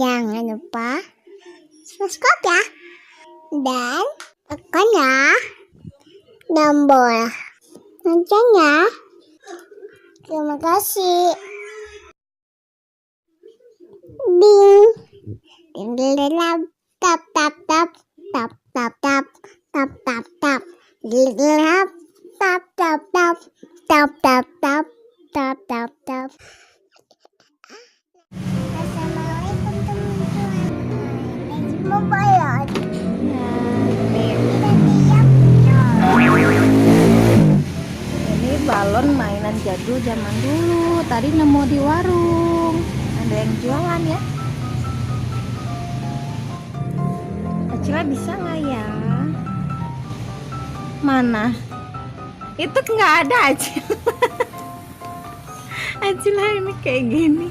Jangan lupa subscribe ya. Dan tekan ya tombol loncengnya. Terima kasih. Ding. Ding ding ding tap tap tap tap tap tap tap tap tap. Ding ding tap tap tap tap tap tap tap tap tap. Assalamualaikum teman-teman. Mobile. Ini balon mainan jadul zaman dulu. Tadi nemu di warung. Ada yang jualan ya. Acila bisa nggak ya? Mana? Itu nggak ada Acila. Acila ini kayak gini.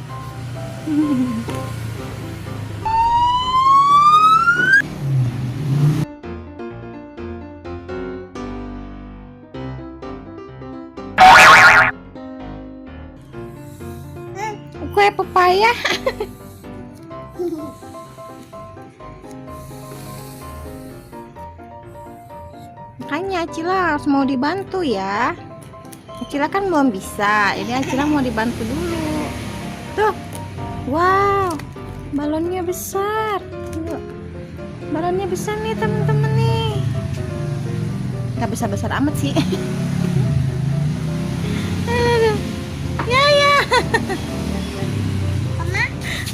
Kue pepaya. Makanya Acila harus mau dibantu ya. Acila kan belum bisa, ini Acila mau dibantu dulu. Tuh, wow, balonnya besar. Tuh, balonnya besar nih teman-teman nih. Gak besar-besar amat sih. Ya ya.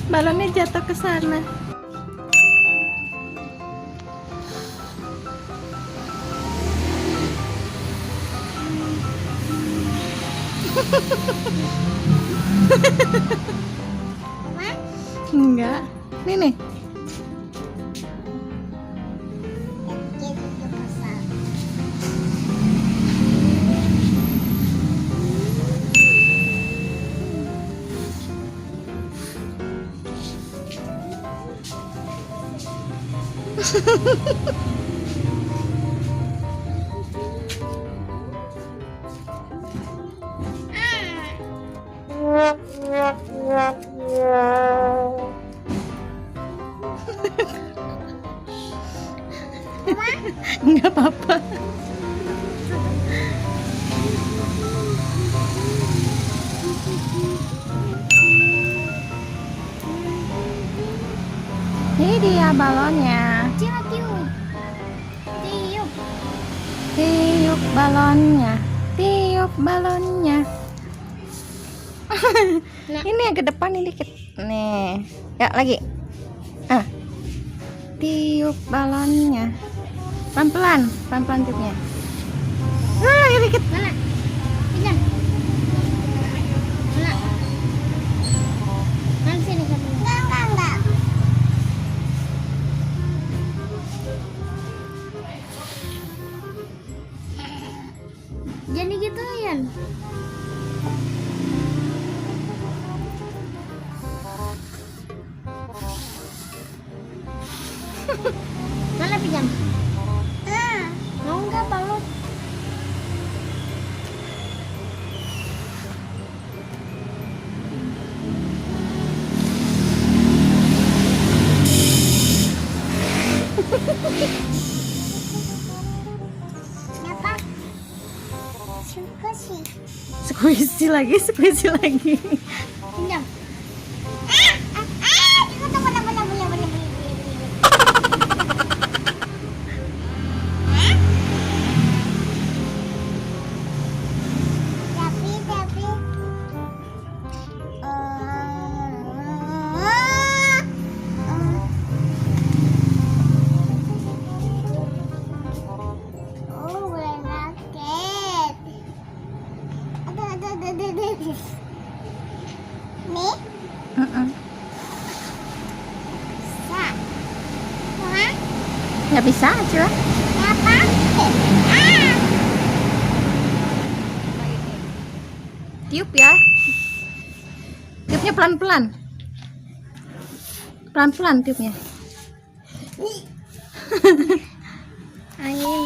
Balonnya jatuh ke sana. Enggak. Nih. Enggak apa-apa. Ini dia balonnya. Tiup balonnya. Tiup balonnya. Ini yang ke depan ini dikit. Nih. Ya, lagi. Tiup balonnya. Pelan-pelan tiupnya. Lagi dikit. Mana? Pinjam. Mana? Mana sini kan? Enggak. Jadi gitu Yan. Mana pinjam? Mau nggak balut? Kenapa? Squishy lagi. Pinjam. Nih? Nggak bisa Acila. Apa? Tiup ya. Tiupnya pelan-pelan. Pelan-pelan tiupnya. Angin.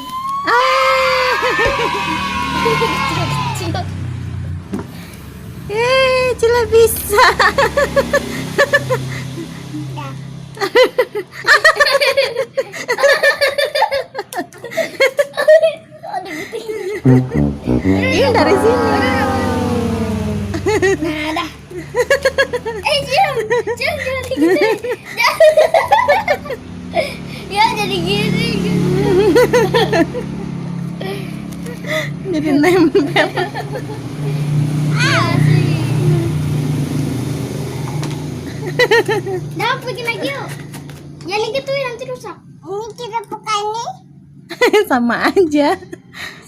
Cila bisa. Udah. Iya dari sini. Nah, dah. Diam. Jangan gitu. Ya, jadi gini. Jadi nempel. Dah, bikin lagi yuk. Jangan digituin nanti rusak. Ini kita buka ini. Sama aja.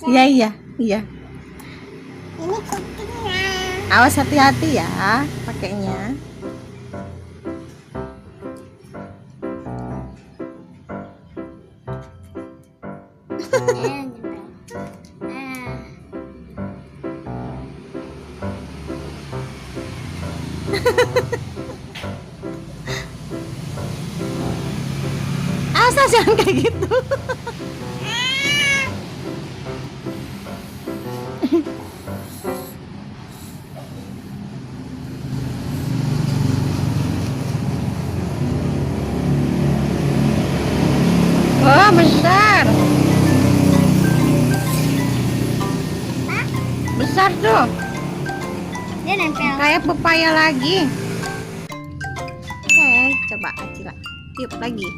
Iya. Ini kupingnya. Awas hati-hati ya pakainya. Asa jangan kayak gitu. Wah, besar. Besar tuh. Dia nempel. Kayak pepaya lagi. Oke, coba Acila. Tiup lagi.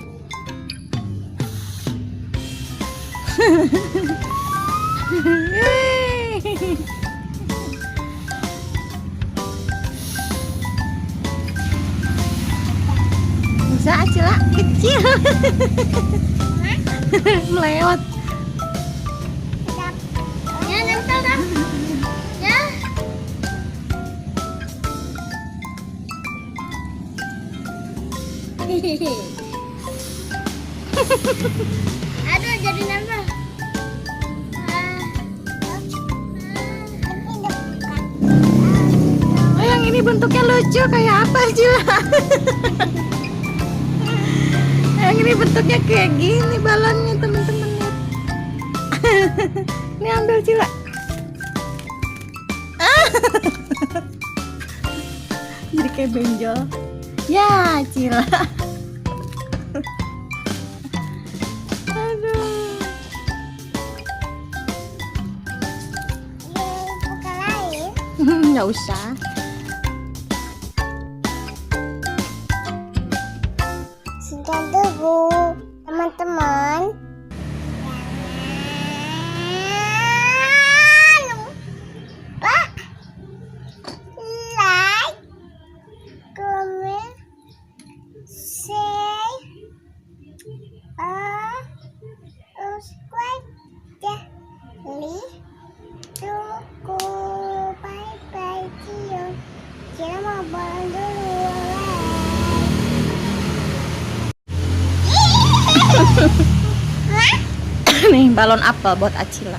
Bisa Acila kecil. Melewat. Ya, nempel dah. Ya. Aduh, jadi nempel. Oh, yang ini bentuknya lucu kayak apa Cila? Yang ini bentuknya kayak gini balonnya teman-teman lihat. Ini ambil Cila. Jadi kayak benjol. Ya Cila. Aduh. Buka lain. Nggak usah. Sudah dulu, teman-teman. Jangan lupa like, comment, share, subscribe. Jadi, tunggu. Bye-bye, Cio. Kita mau balon dulu. Nih balon apel buat Acila.